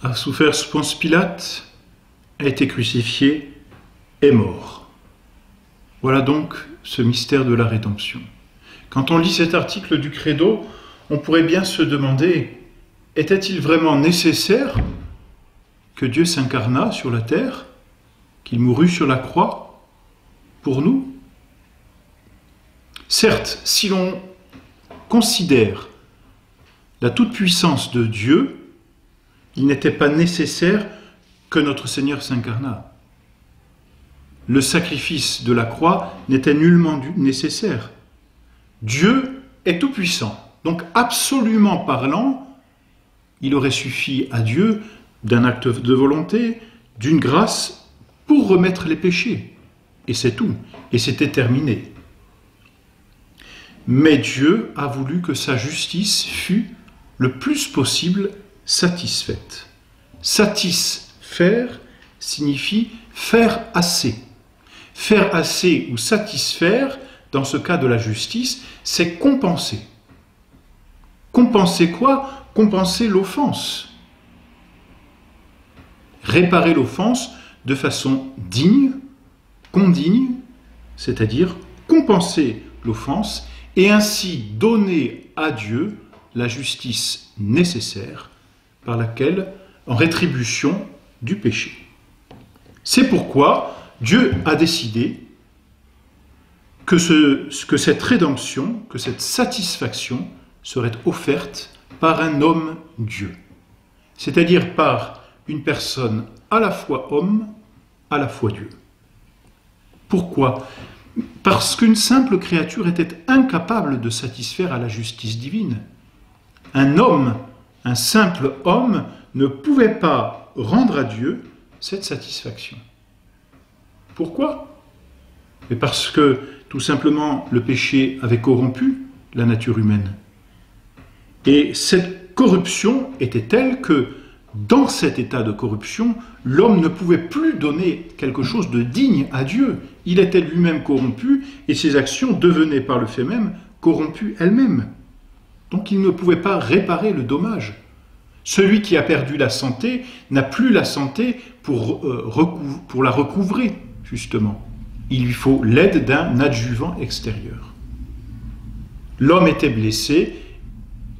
a souffert Ponce Pilate, a été crucifié, est mort. Voilà donc ce mystère de la rédemption. Quand on lit cet article du Credo, on pourrait bien se demander, était-il vraiment nécessaire que Dieu s'incarnât sur la terre, qu'il mourût sur la croix pour nous? Certes, si l'on considère la toute-puissance de Dieu, il n'était pas nécessaire que notre Seigneur s'incarnât. Le sacrifice de la croix n'était nullement nécessaire. Dieu est tout-puissant. Donc, absolument parlant, il aurait suffi à Dieu d'un acte de volonté, d'une grâce, pour remettre les péchés. Et c'est tout. Et c'était terminé. Mais Dieu a voulu que sa justice fût le plus possible satisfaite. Satisfaire signifie faire assez. Faire assez ou satisfaire, dans ce cas de la justice, c'est compenser. Compenser quoi? Compenser l'offense. Réparer l'offense de façon digne, condigne, c'est-à-dire compenser l'offense et ainsi donner à Dieu la justice nécessaire par laquelle, en rétribution du péché. C'est pourquoi Dieu a décidé que cette rédemption, que cette satisfaction serait offerte par un homme Dieu, c'est-à-dire par une personne à la fois homme, à la fois Dieu. Pourquoi? Parce qu'une simple créature était incapable de satisfaire à la justice divine. Un homme, un simple homme, ne pouvait pas rendre à Dieu cette satisfaction. Pourquoi? Mais parce que, tout simplement, le péché avait corrompu la nature humaine. Et cette corruption était telle que, dans cet état de corruption, l'homme ne pouvait plus donner quelque chose de digne à Dieu. Il était lui-même corrompu et ses actions devenaient par le fait même corrompues elles-mêmes. Donc il ne pouvait pas réparer le dommage. Celui qui a perdu la santé n'a plus la santé pour la recouvrer, justement. Il lui faut l'aide d'un adjuvant extérieur. L'homme était blessé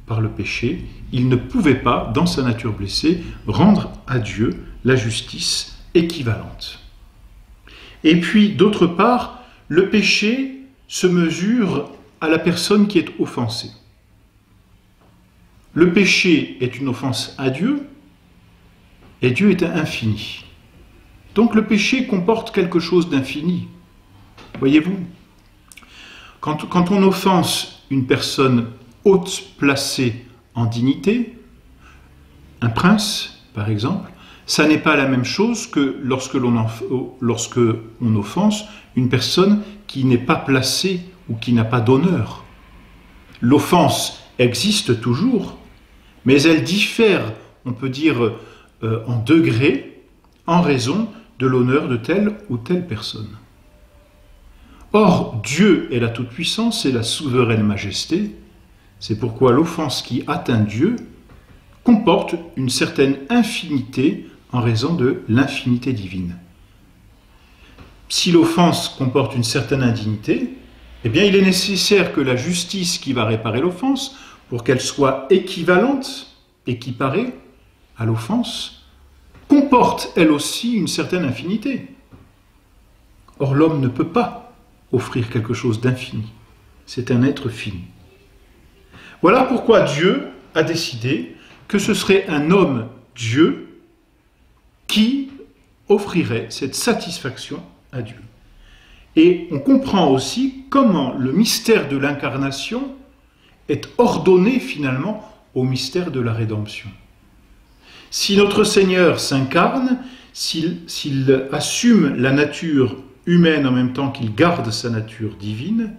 par le péché, il ne pouvait pas, dans sa nature blessée, rendre à Dieu la justice équivalente. Et puis, d'autre part, le péché se mesure à la personne qui est offensée. Le péché est une offense à Dieu, et Dieu est infini. Donc le péché comporte quelque chose d'infini. Voyez-vous, quand on offense une personne haute placée en dignité, un prince par exemple, ça n'est pas la même chose que lorsque on offense une personne qui n'est pas placée ou qui n'a pas d'honneur. L'offense existe toujours, mais elle diffère, on peut dire, en degrés, en raison de l'honneur de telle ou telle personne. Or, Dieu est la toute-puissance et la souveraine majesté. C'est pourquoi l'offense qui atteint Dieu comporte une certaine infinité en raison de l'infinité divine. Si l'offense comporte une certaine indignité, eh bien il est nécessaire que la justice qui va réparer l'offense, pour qu'elle soit équivalente, équiparée à l'offense, comporte elle aussi une certaine infinité. Or l'homme ne peut pas offrir quelque chose d'infini. C'est un être fini. Voilà pourquoi Dieu a décidé que ce serait un homme Dieu qui offrirait cette satisfaction à Dieu. Et on comprend aussi comment le mystère de l'incarnation est ordonné finalement au mystère de la rédemption. Si notre Seigneur s'incarne, s'il assume la nature humaine en même temps qu'il garde sa nature divine,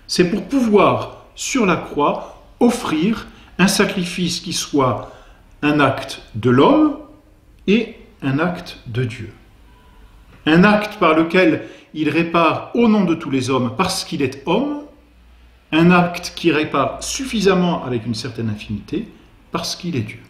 c'est pour pouvoir, sur la croix, offrir un sacrifice qui soit un acte de l'homme et un acte de Dieu. Un acte par lequel il répare au nom de tous les hommes parce qu'il est homme, un acte qui répare suffisamment avec une certaine infinité parce qu'il est Dieu.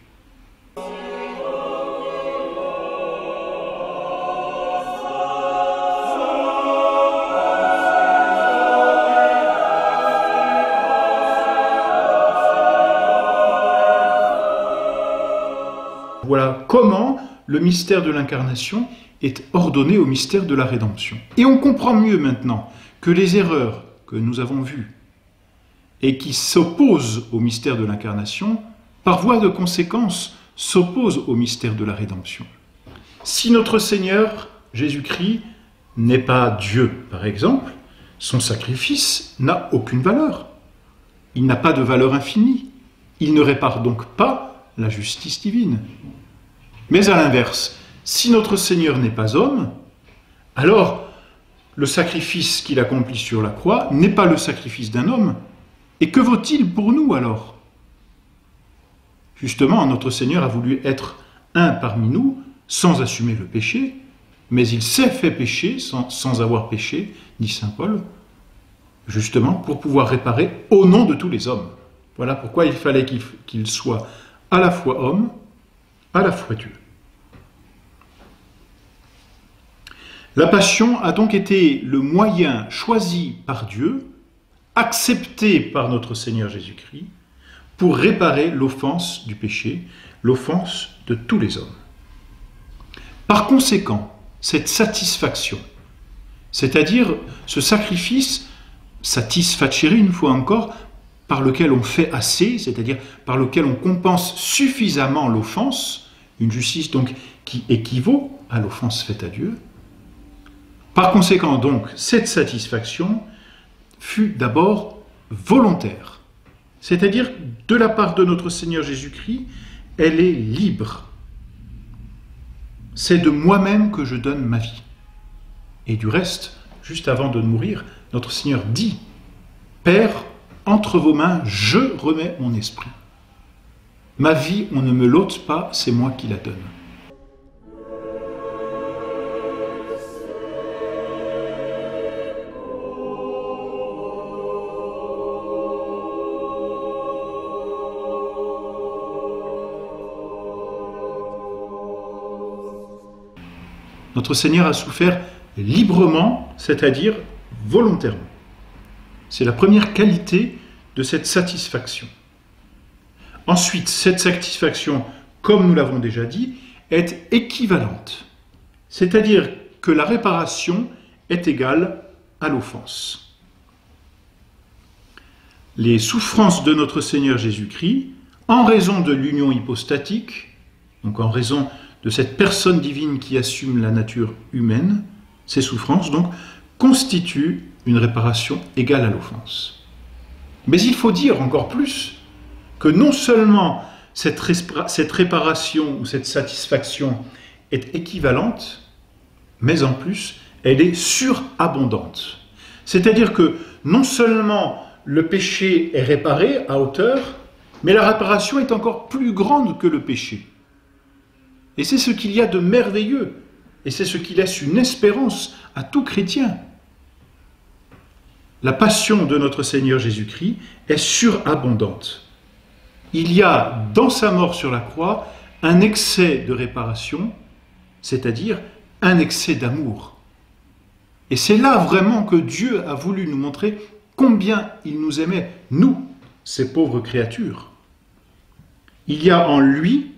Voilà comment le mystère de l'incarnation est ordonné au mystère de la rédemption. Et on comprend mieux maintenant que les erreurs que nous avons vues et qui s'opposent au mystère de l'incarnation, par voie de conséquence, s'opposent au mystère de la rédemption. Si notre Seigneur Jésus-Christ n'est pas Dieu, par exemple, son sacrifice n'a aucune valeur. Il n'a pas de valeur infinie. Il ne répare donc pas la justice divine. Mais à l'inverse, si notre Seigneur n'est pas homme, alors le sacrifice qu'il accomplit sur la croix n'est pas le sacrifice d'un homme. Et que vaut-il pour nous alors? Justement, notre Seigneur a voulu être un parmi nous, sans assumer le péché, mais il s'est fait pécher sans avoir péché, dit saint Paul, justement pour pouvoir réparer au nom de tous les hommes. Voilà pourquoi il fallait qu'il soit à la fois homme, à la fois Dieu. La passion a donc été le moyen choisi par Dieu, accepté par notre Seigneur Jésus-Christ, pour réparer l'offense du péché, l'offense de tous les hommes. Par conséquent, cette satisfaction, c'est-à-dire ce sacrifice, satisfacere une fois encore, par lequel on fait assez, c'est-à-dire par lequel on compense suffisamment l'offense, une justice donc qui équivaut à l'offense faite à Dieu. Par conséquent donc, cette satisfaction fut d'abord volontaire, c'est-à-dire de la part de notre Seigneur Jésus-Christ, elle est libre. C'est de moi-même que je donne ma vie. Et du reste, juste avant de mourir, notre Seigneur dit « Père, entre vos mains, je remets mon esprit. Ma vie, on ne me l'ôte pas, c'est moi qui la donne. » Notre Seigneur a souffert librement, c'est-à-dire volontairement. C'est la première qualité de cette satisfaction. Ensuite, cette satisfaction, comme nous l'avons déjà dit, est équivalente. C'est-à-dire que la réparation est égale à l'offense. Les souffrances de notre Seigneur Jésus-Christ, en raison de l'union hypostatique, donc en raison de cette personne divine qui assume la nature humaine, ces souffrances donc constituent une réparation égale à l'offense. Mais il faut dire encore plus que non seulement cette réparation ou cette satisfaction est équivalente, mais en plus elle est surabondante. C'est-à-dire que non seulement le péché est réparé à hauteur, mais la réparation est encore plus grande que le péché. Et c'est ce qu'il y a de merveilleux, et c'est ce qui laisse une espérance à tout chrétien. La passion de notre Seigneur Jésus-Christ est surabondante. Il y a dans sa mort sur la croix un excès de réparation, c'est-à-dire un excès d'amour. Et c'est là vraiment que Dieu a voulu nous montrer combien il nous aimait, nous, ces pauvres créatures. Il y a en lui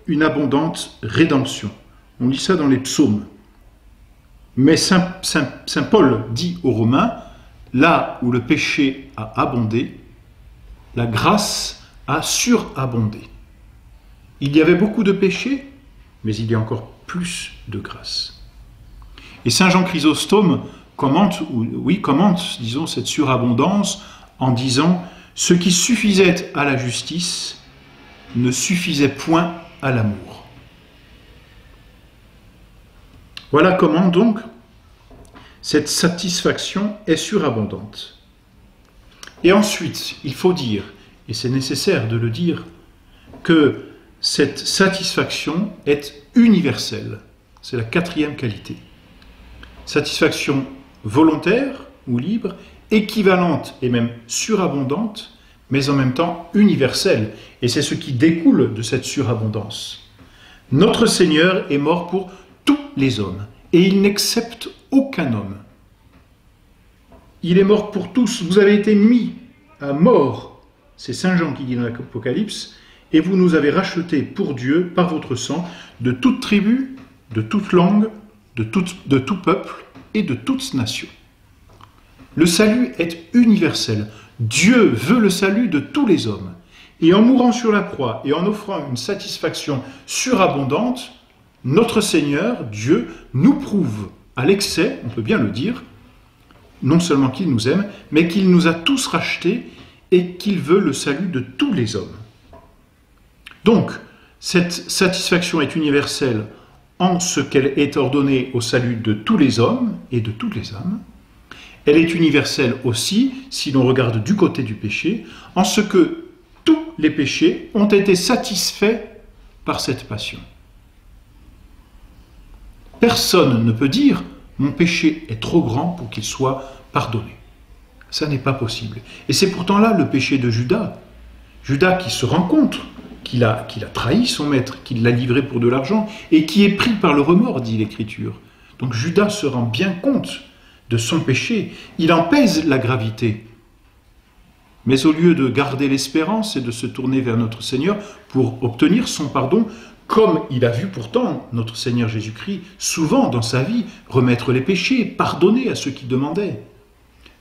une abondante rédemption. On lit ça dans les psaumes. Mais saint Paul dit aux Romains, là où le péché a abondé, la grâce a surabondé. Il y avait beaucoup de péchés, mais il y a encore plus de grâce. Et saint Jean Chrysostome commente, disons, cette surabondance en disant « Ce qui suffisait à la justice ne suffisait point à l'amour. » Voilà comment donc cette satisfaction est surabondante. Et ensuite, il faut dire, et c'est nécessaire de le dire, que cette satisfaction est universelle. C'est la quatrième qualité. Satisfaction volontaire ou libre, équivalente et même surabondante, mais en même temps universelle. Et c'est ce qui découle de cette surabondance. Notre Seigneur est mort pour tous les hommes, et il n'excepte aucun homme. Il est mort pour tous. Vous avez été mis à mort, c'est saint Jean qui dit dans l'Apocalypse, et vous nous avez rachetés pour Dieu par votre sang de toute tribu, de toute langue, de tout peuple et de toute nation. Le salut est universel. Dieu veut le salut de tous les hommes. Et en mourant sur la croix et en offrant une satisfaction surabondante, notre Seigneur, Dieu, nous prouve à l'excès, on peut bien le dire, non seulement qu'il nous aime, mais qu'il nous a tous rachetés et qu'il veut le salut de tous les hommes. Donc, cette satisfaction est universelle en ce qu'elle est ordonnée au salut de tous les hommes et de toutes les âmes. Elle est universelle aussi, si l'on regarde du côté du péché, en ce que tous les péchés ont été satisfaits par cette passion. Personne ne peut dire « mon péché est trop grand pour qu'il soit pardonné ». Ça n'est pas possible. Et c'est pourtant là le péché de Judas. Judas qui se rend compte qu'il a trahi son maître, qu'il l'a livré pour de l'argent, et qui est pris par le remords, dit l'Écriture. Donc Judas se rend bien compte de son péché, il en pèse la gravité. Mais au lieu de garder l'espérance et de se tourner vers notre Seigneur pour obtenir son pardon, comme il a vu pourtant notre Seigneur Jésus-Christ souvent dans sa vie remettre les péchés, pardonner à ceux qui demandaient.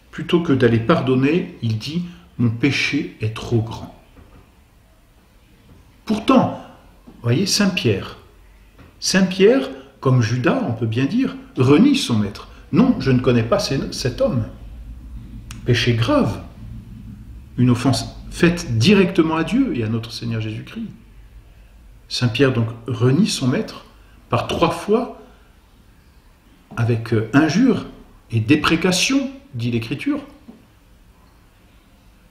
Plutôt que d'aller pardonner, il dit « mon péché est trop grand ». Pourtant, voyez, Saint Pierre, comme Judas, on peut bien dire, renie son maître. Non, je ne connais pas cet homme. Péché grave, une offense faite directement à Dieu et à notre Seigneur Jésus-Christ. Saint Pierre donc renie son maître par 3 fois avec injure et déprécation, dit l'Écriture.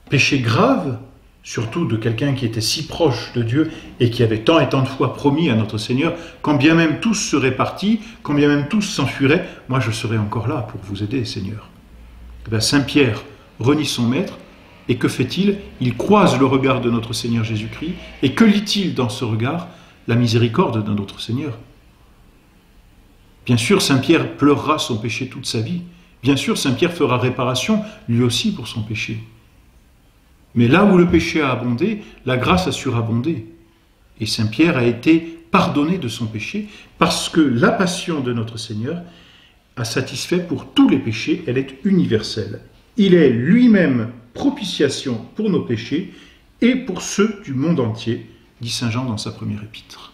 Péché grave, surtout de quelqu'un qui était si proche de Dieu et qui avait tant et tant de fois promis à notre Seigneur, quand bien même tous seraient partis, quand bien même tous s'enfuiraient, moi je serai encore là pour vous aider, Seigneur. Et bien, Saint Pierre renie son maître, et que fait-il? Il croise le regard de notre Seigneur Jésus-Christ, et que lit-il dans ce regard? La miséricorde de notre Seigneur. Bien sûr, Saint Pierre pleurera son péché toute sa vie. Bien sûr, Saint Pierre fera réparation, lui aussi, pour son péché. Mais là où le péché a abondé, la grâce a surabondé. Et Saint Pierre a été pardonné de son péché parce que la passion de notre Seigneur a satisfait pour tous les péchés, elle est universelle. Il est lui-même propitiation pour nos péchés et pour ceux du monde entier, dit Saint Jean dans sa première épître.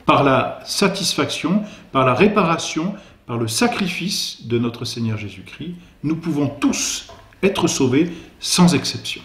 Par la satisfaction, par la réparation, par le sacrifice de notre Seigneur Jésus-Christ, nous pouvons tous être sauvés sans exception.